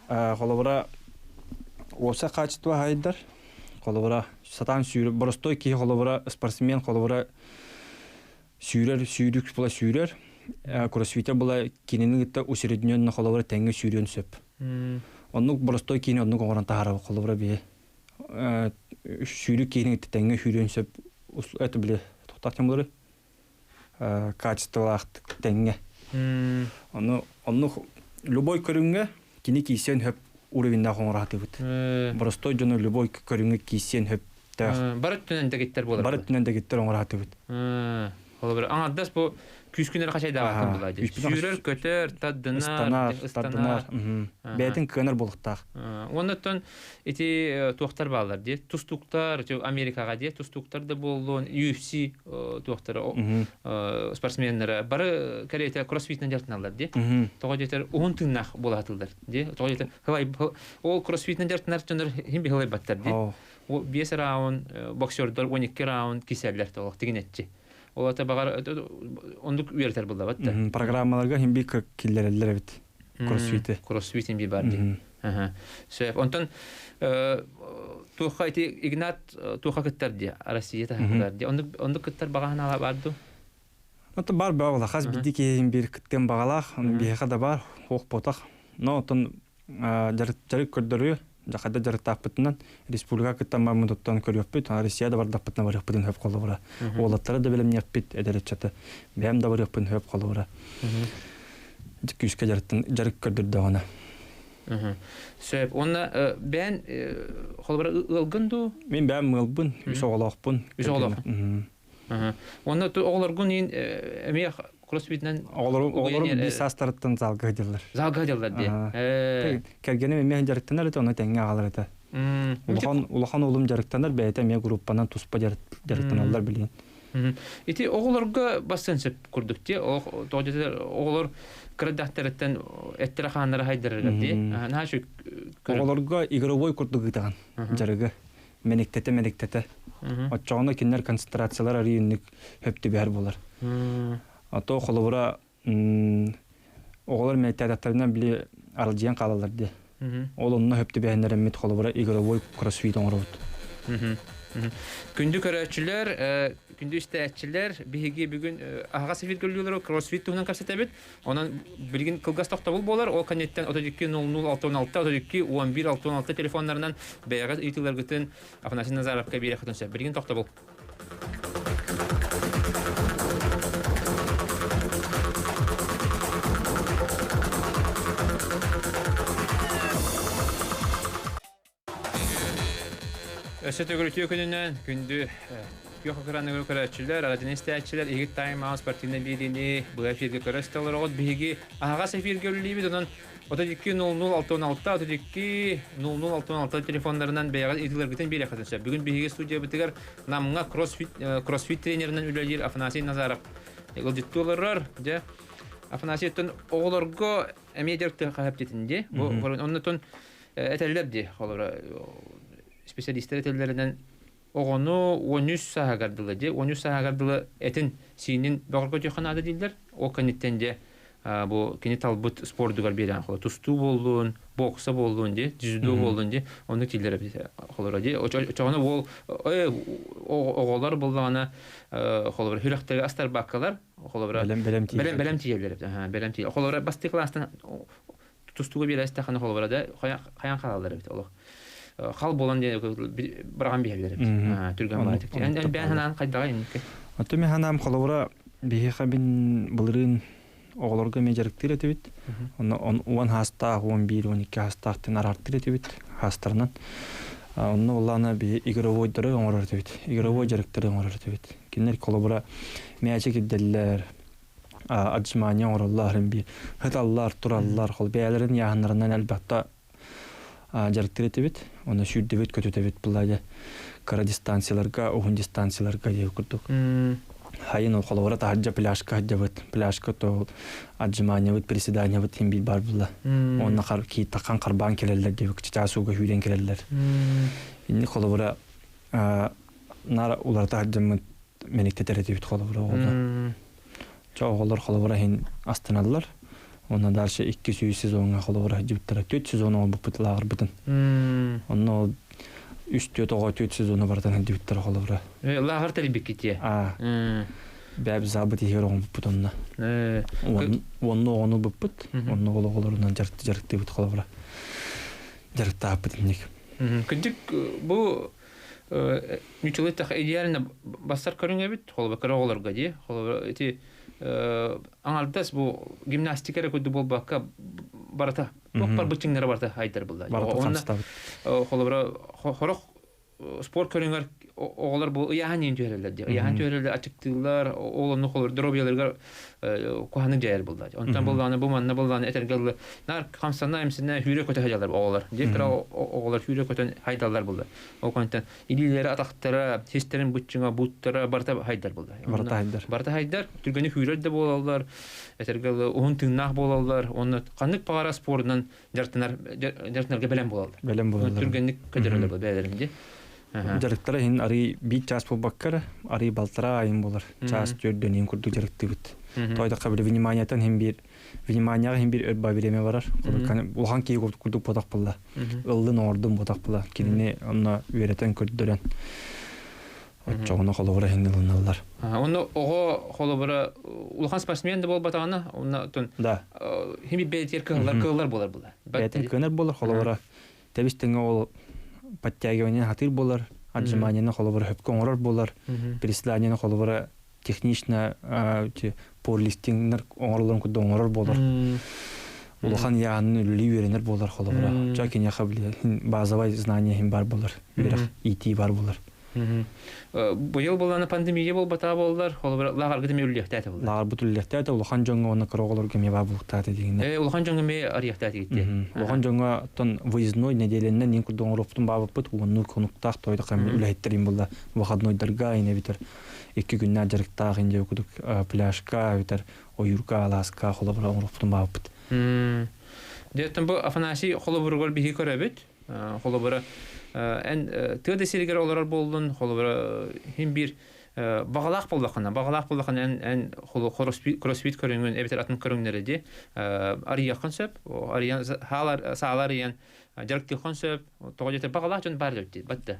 D: колы бара опса качество хайдар. Колы бара сатан сүйрер, боростой кие колы бара спортсмен колы бара сүйрүк була сүйрер. Кроссфитер була киненин гитта усреднённо колы бара тәңге сүйрөн сөп. Оннук боростой кине оннук оңоран тахара колы бара бе. Сүйрүк киненин гитта тәңге сүйрөн сөп. Это биле токтатым булар. Качестволах тәңге. Онну любой көрүнгө кини кисен хөп уровеньда хоңраты бит. Боростой жону любой көрүнгө кисен хөп.
A: Барыт түнен дегеттер болар.
D: Барыт түнен дегеттер оңраты бит.
A: Колы бара аңардас бу күскүнөр качайда бакын булады. Сүйрөр көтөр, таддынар,
D: стандар. Бетин көнөр болуктак.
A: Оннотон эти туактар балдар ди. Тустуктар, Америкага ди, тустуктар да болгон UFC туактары спортсмендер бары Кореяда кроссфитнен жартыналар ди. Тога жетер 10 тыннак болатылдар ди. Тога жетер ол кроссфитнен жартынар жонор хим бихалай баттар ди. О 5 раунд боксердор 12 раунд кисерлер толук тигинетчи. Олата багар ондук үертер булда батта.
D: Программаларга химби киллерлер бит.
A: Кроссфитин би бар ди. Сөп онтон тухайти Игнат тухакыттар ди. Россияда хакдар ди. Ондук кыттар багана барды.
D: Онтон бар багала хас бидди кийин бир кыттен багалах, бияка да бар, хок потак. Но онтон жарык көрдөрү Жакада жарыктаппытынан республика кыттан мамудуттан көрөппүт, Россияда бар даппытна бар өппүтүн хөп колу бара. Олаттары да белем яппит эделет чаты. Бем да бар өппүн хөп колу бара. Күскө жарык көрдүрдү ана.
A: Сөп, онна бен колу бара ылгынду?
D: Мен бем ылбын, үс оголокпун.
A: Үс оголок. Онна оголоргун эме кроссфитнен
D: оголорун бис астарыттан залга дилер.
A: Залга дилер ди.
D: Келгене мен жарыктанар да оны теңге алар да. Улахан улум жарыктанар бәйте мен группанан туспа жарыктаналар билген.
A: Ити оголорга бассенсеп курдук ди. Оголор кредахтерден эттераханнары хайдырыр ди. Нашы
D: оголорга игровой курдук гытаган жарыгы. Менектете. Отчоғына кеннер концентрациялар арийіннік хөпті бәр болар. Ато қолыбыра оғылар мәйттәдаттарынан біле арылжиян қалалар де. Ол онына хөпті бәйінлер әммет қолыбыра игровой кроссфит оңыр өт.
A: Күнді көрәтшілер, күнді істәтшілер бігі бүгін аға сефир көрілілер кроссфит туғынан қапсет әбет. Онан білген қылғас тоқтабыл болар. Ол қанеттен 32-00-616, 32-11-616 телефонларынан бәйіғаз үйтілер күтін Афанасий Назаровқа бере құтынса. Білген тоқтабыл. Өсет өгіріті өкінінен күнді Yox qıranı görəkçilər, radinistəyçilər, Egit Tayma sportivne birini bu efirge körəstələr oğud bihigi ağa sefir görülüyü onun 32-00-616, 32-00-616 telefonlarından bəyəğəz edilir gitən bir yaxatınsa. Bugün bihigi studiya bitigar namına crossfit trenerindən üləyir Afanasий Nazarov. Eğil ciddi olurlar. Afanasий etən oğularga əmiyyə қағаптетінде. Ondan etələrdi. Spesialistlər etələrdən oğunu 13 saha qardıldı. 13 saha qardıldı etin sinin bağırqa joxanadı deyirlər. O kanitəndə bu kini talbut spordugar berən xola. Tustu bolun, boksa bolun de, judo bolun de. Onu deyirlər xolara de. O çoğunu oğullar bolğana xolara hürəkdəri astar bakkalar xolara belem deyirlər. Belem deyirlər. Xolara bastı klasdan tustuğa bir əstəxana xolara da qayan xalalar bit Allah. Xal bolan diye bırakan bir yerler. Türkan baytık. Yani ben hanan kaydağayım ki.
D: Atı ben hanam xalavra bihiqa bin bulurun oğlarga meceriktir etibit. On hasta 11-12 hastaqtın arartır etibit hastarından. Onu olana bir igrovojları oğrar etibit. Igrovoj jarıktırı oğrar etibit. Kinler xalavra meyacak eddeller. Acımanya oğrallarım bir. Hıtallar, turallar xol beylerin yağınlarından elbette жарыктыретебит оны сүрдөбөт көтөтөбөт булайда кара дистанцияларга огун дистанцияларга деп курдук хайын ол холовара тахаджа пляшка жабыт пляшка то отжимание бит приседание бит хим бил бар була онна кар ки такан карбан келелер деп чачасууга хүрен келелер инни холовара нара улар тахаджамыт менектетеретибит холовара олда чоголор холовара хин астаналар онна дальше 2 сезонга холовара жиптер 4 сезон ол бупутлагыр бутун онно 3-4 сезоны бартан жиптер холовара
A: лагыр телбикките
D: бәб забыт егерон бутунна онно оны бупут онно голорунан жарыкты бут холовара жарыкта бутник
A: күндүк бу ничелеттах идеально бастар көрүнгө бит холовара олорго ди холовара эти аңардас бу гимнастикара көдү болбакка барата бар бычыңнары барта айдар булда холовара хорох спорт көрүнгөр оголор бу яһан жөрөлөр ди яһан жөрөлөр ачыктылар олонну холор дробияларга коханы жайыр булда онтан булганы бу манна булганы этергел нар камсана эмсине хүрө көтө хаjalар оголор декра оголор хүрө көтөн хайдалар булда оконтан илилери атактары систерин бутчуңа буттара барта хайдар булда барта хайдар түргөнү хүрө да болалар этергел он тыгнак болалар оны кандык пагара спортунан жартынарга белем болалар түргөнү көтөрөлөр бу бәлеринде жарыктары хин ари бит час болбаккар ари балтара айын болар час жөрдөнүн курду жарыкты бит тойда кабыл вниманиятан хим бир вниманияга хим бир өрба биреме барар улхан кей курду подак булла ылдын ордун подак булла кине онна үйрөтөн көрдөрөн чоңно холовара хиндилналар онно ого холовара улхан спортсмен да болбатагана онна тон
D: да
A: хим бетер кылар болар була
D: бетер көнөр болар холовара тебистеңе ол подтягивание хатыр болар, отжимание холовара хөпкөн орор болар, приседание холовара технично пауэрлифтингнер оңорлорун кудда оңорор болар. Улахан яанын үлүлүү үйренер болар холовара. Жакин яхабли базовый знания хим бар болар, ити бар болар.
A: Быйыл болганы пандемия болбата болдулар, холовара лагар гыдым үлүлүктәте болду.
D: Лагар бутуллуктәте улахан жоңго оны кыроголорго меба булуктаты дегенде.
A: Улахан жоңго ме арияктаты кетти.
D: Улахан жоңго тон выездной неделеннен нин курдон ороптун бабыппыт, уну конуктак тойда кам үләйттерим булда. Выходной дарга ине битер. 2 күннәр жарыктак инде кудук пляжка битер, оюрка аласка холовара ороптун бабыппыт.
A: Деттен бу Афанасий холоваргол бихи көрөбүт. Холовара тыды сергер олар болдун холовара хим бир багалак болдакана эн кроссфит көрүнгөн эбетер атын көрүнгөнөр ди ария концепт ария халар саалар ян жарыкты концепт тогожете багалак жон бар деп батты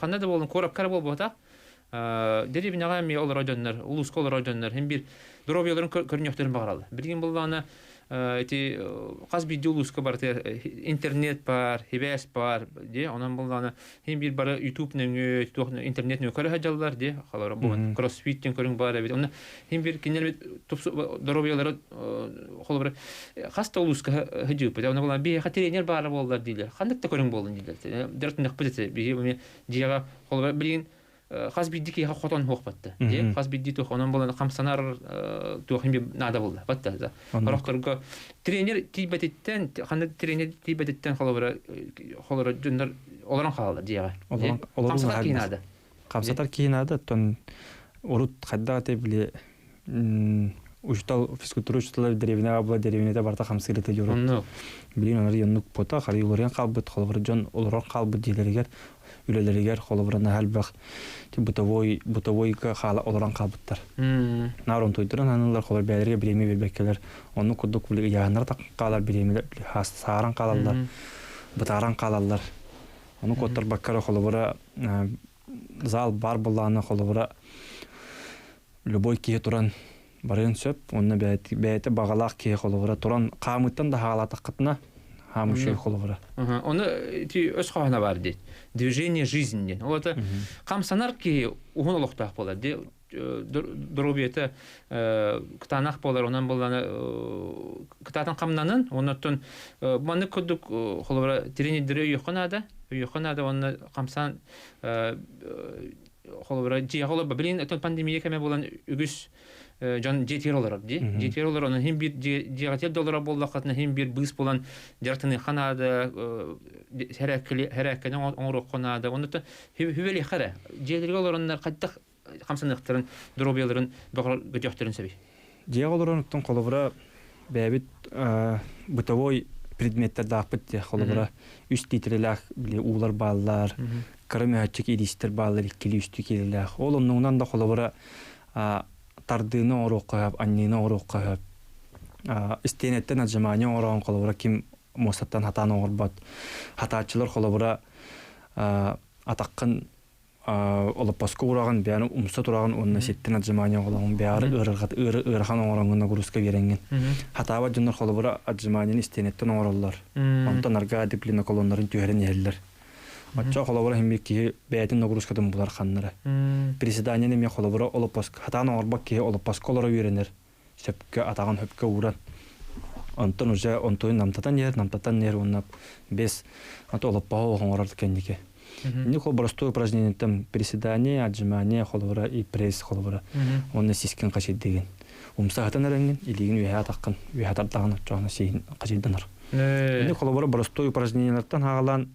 A: кандай да болдун корап кар болбота деревняга ми олар жоннор улуска олар жоннор хим бир дробияларын көрүнөктөрүн багаралы бирген болданы эти казби дулуска бар интернет бар хибес бар ди онан болганы хим бир бары YouTube нөңө интернет нөңө көрө хаҗаллар ди халар бу кроссфиттен көрүң бар бит оны хим бир кинер дробиялары холбар хаста улуска хаҗып да онан болганы би тренер бар болдулар дилер кандык да көрүң болдун дилер дертне кыпты би дияга холбар билген хазбиддики хотон хокпатты ди хазбидди то онан болан камсанар то хим нада болду батта рохкорго тренер тибетиттен кандай тренер тибетиттен холора жөндөр олорон калды дияга камсатар кинада
D: камсатар кинада тон урут хаддаты биле уштал физкультура учителя деревня была деревня барта хамсырыты жорот билин анар янук пота хари уларян калбыт холора жон олорон калбыт дилергер үлелеригер холобрана халбах бутовойга хала олоран калбыттар. Нарон тойдуран анылар холор бәлерге биреме бербеккелер. Оны кудук биле ягындар таккалар биреме сааран калалар. Бутаран калалар. Оны коттар баккара холобра зал бар буланы холобра любой кие туран барын сөп, оны бәйте багалак кие холобра туран камыттан да хала таккытна. Хамушей холовара.
A: Оны ти өз хана бар дейт. Движение жизни. Вот камсанарки угунлуктак болот. Дробиете кытанак болар, онан болганы кытатын камнанын, онотон маны кудук холовара тренерлери үйкөнада, оны камсан холовара жия холова билин пандемия кеме болгон үгүс жон жетер олар ди. Жетер олар оны hem bir $7 боллакатына hem bir быс болан жартыны ханада herәккәне оңрок конада. Онда хүбели хара. Жетер оларыннар каттык хамсыныктарын, дробеларын багыр гөтөктөрүн себи.
D: Жеголорунуктун колобура бәбит бытовой предметтер дақпыт холобура үст титрелах биле улар баллар, кырмыачык идистер баллар иккили үстү келелах. Ол оннан да холобура тардыны орок кап, аннины орок кап. Истенеттен аҗманы орон холобура ким мостаттан хатаны орбат. Хатачылар холобура атаккын олоппаско ураган бәяны умса тураган онна сеттен аҗманы олаган бәяры ырхан орангына грузка беренген. Хатаба жоннор холобура аҗманын истенеттен ороллар. Онтан арга диплина колоннарын төһәрен яллар. Атча холобура химки бәятын грузкадан булар ханнары. Председание неме холобура олоппаско хатаны орбак ки олоппасколары беренер. Сөпкә атаган хөпкә уран. Онтан уже онтойн намтатан нер оннап без ото олоппа огонрар кендике. Не простое упражнение там приседание, отжимание, холовра и пресс холовра. Он на сискен кашид деген. Умсахатан ренген илигин уятаккан, уятартаган чона сейин кашидданар. Не холовра простое упражнениелерден хагалан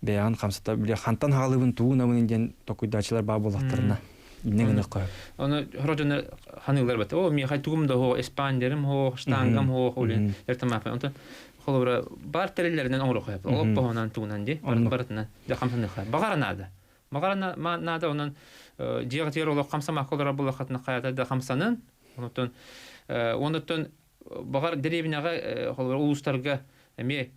D: бәян хамсата биле хантан халыбын туунабын ден токуйдачылар ба болаттырына. Иннегене кой.
A: Аны хорожны ханылар бат. О ми хайтугумда хо испандерим хо штангам хо холин. Ертамаф. Онта холобра бар терелеринен оңрок кайып. Олоппонан туунан ди. Барытынан да хамсаны кайып. Багаранада. Багаранада онан жегатер олоп хамсама колора булакатына каята да хамсанын. Онтон багар деребинага холобра улустарга эме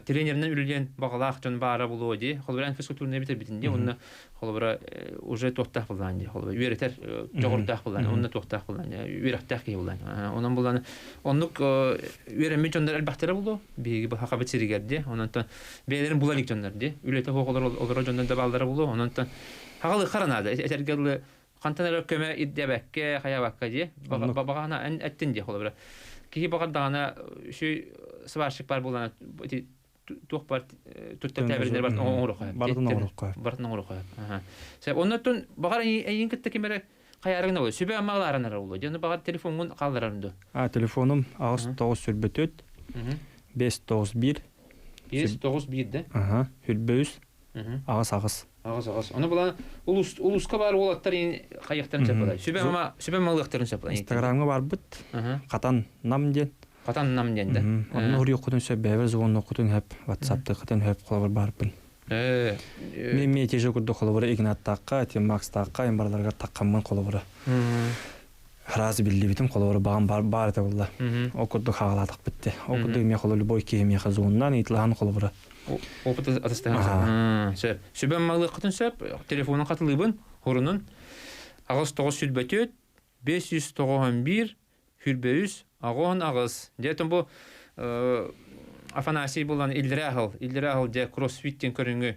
A: тренернен үлген багалак жон бара булуу ди. Холобра физкультурны битер битинде. Онна холобра уже токтак булган ди. Холобра үйрөтер жогордак булган. Онна токтак булган. Үйрөттак булган. Онан булган. Оннук үйрөнмө жондар албактары булду. Биги бу хакабет сиригерди. Онтон бейлерин булалык жондар ди. Үлөтө хоколор олор жондар да балдары булду. Онтон хагалы каранады. Этергеле кантанер көмө иддебекке, хаябакка ди. Багана аттин ди холобра. Ки багардагана şu сварщик бар булган тук бар турта табирлер бар оңрок кайып. Бардын оңрок кайып. Себеп оннотон багар эйин кетти кемере каярыгына бул. Сүбө амаларына болду. Жана багар телефонун калдырарды.
D: Телефонум агыс 944 591
A: 591 да.
D: Хүлбөз. Агыс.
A: Аны була улуска бар улаттар каяктан чапалай. Сүбө малыктарын чапалай.
D: Инстаграмга барбыт. Катан нам ден.
A: Катан нам ден да.
D: Аны ори окудун сөбөбөр зугун окудун хеп WhatsApp'та катан хеп калабар барбын. Мен теже курду калабар Игнаттакка, тем Макстакка, эмбарларга такканмын калабар. Разы билли битим калабар баган бар да булла. Окурду хагаладык битти. Окурду мен калабар любой кеме хазууннан итлаан калабар.
A: Опыт атастан. Сөбөм малыктын сөп телефонун катылыбын хорунун агыс 944 591 Хүлбөз агон агыс. Детем бу Афанасий булган Илдрахыл де кроссфиттен көрүнгө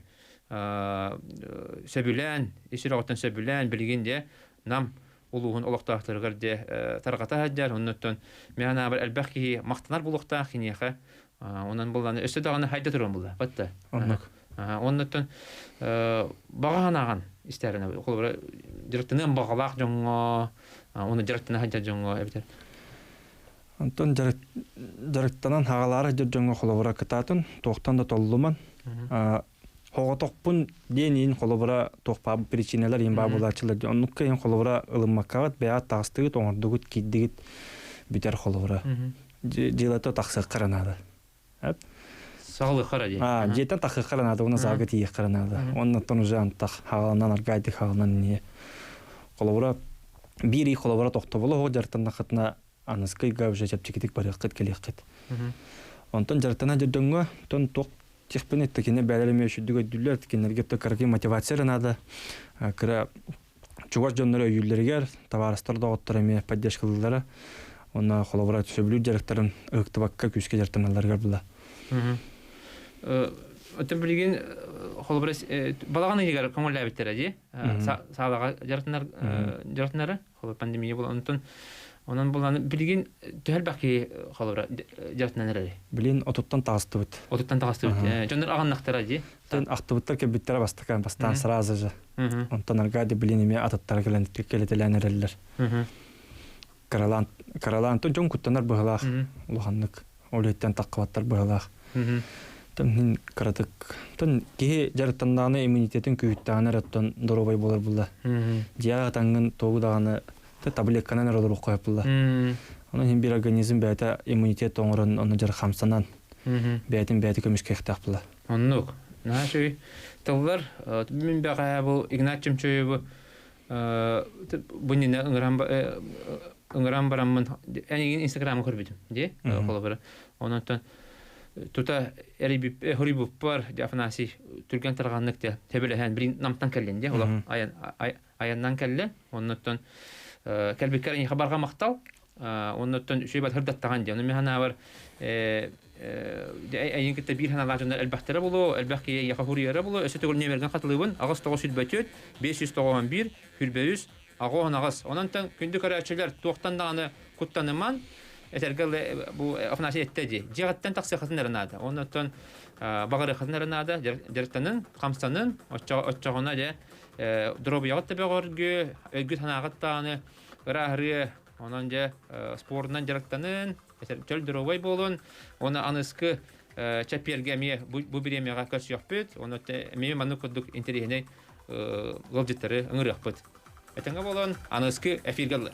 A: сөбүлән, иширагыттан сөбүлән билгенде нам улугун олоктактыргар де таргата хаҗар. Оннан мен абыр албаки мактанар булукта хинеха. Онан булган өстө даганы хайда турган булды. Батта. Оннан баганаган истәренә колбара директенен багалак жоңго, оны директенен хайда жоңго эбитер.
D: Антон директанан хагалары жоңго колбара кытатын, токтан да толлуман. Хоготокпун денин колбара токпа причиналар имба булачылар. Оннукка ен колбара ылыммаккат бәят тагыстыгы тоңордугут киддигит битер колбара. Жилато таксак каранады.
A: Сагылы кара ди.
D: Жетен такы каранады, уны загы тие каранады. Оннан уже антак хагаланан аргайды хагаланан не. Колбара бири колбара токто боло жартан накытна аныскай гавжа чапчикитик барыкыт келекет. Онтон жартана жөрдөңгө тон ток техпенет текене бәлелеме үшүдүгө дүллөр текенерге токарги мотивация надо. Кыра чугаш жоннору үйүллергер товарыстар дагыттырыме поддержкалылары. Онна колбара сөбүлү директорун ыктыбакка күскө жартаналарга була.
A: Өтө билген колбара балаганы егер көңүл абиттер ди. Саалага жартанары колбара пандемия болгондон онан булган билген төлбаки колбара жартаналары.
D: Билен отуттан тагыстыбыт.
A: Жоннор аганнактар ди.
D: Тен актыбыттар кебиттер бастан сразу же. Онтан аргади билен эме ататтар келетеләнерлер. Каралан тон жон куттанар быһалаах улаханнык олеттен таккабаттар быһалаах. Тон каратык тон кихи жарыттандааны иммунитетин күйүттааны раттан доробай болар булла. Дия тангын тогудаганы таблетканан ролор коюп булла. Онун бир организм бәйта иммунитет оңорон оны жар хамсанан. Бәйти көмүскө ихтак булла.
A: Оннук. Наши тыллар мен бага бу Игнатчым чөйбү бунина ыңыран барамын. Әнеген Инстаграм көрбүдүм, де? Колобара. Онтон тута эрибип хорибуп бар Афанасий түргән тарганлык те тебелеһен бир намтан келген, де? Ола аяннан келде. Онтон кәлбеккәр ни хабарга мактал. Онтон шөйбат хырдаттаган, де. Мен хана бар әйин китте бир хана лажында әлбәхтәре булу, әлбәхки яхафурияре булу, өсө түгел немерген катылыбын, агыс 900 591 хүрбәюз агын агыс. Онтон күндү карачылар токтандаганы куттаныман этергел бу Афанасий әттәди. Җигаттан таксы хатыннарынада. Онтон багыры хатыннарынада дәртәнен, камстанын, оччагына де дробы ягытты бөгөргө, өгүт ханагаттаны, гырахры, онан же спортнан жарыктанын чөл дровой болон, оны аныскы чаперге ме бу биремега көс яппыт, оны ме ману кодук интерегене голжеттери ыңыр яппыт. Этеңе болон аныскы эфиргаллар.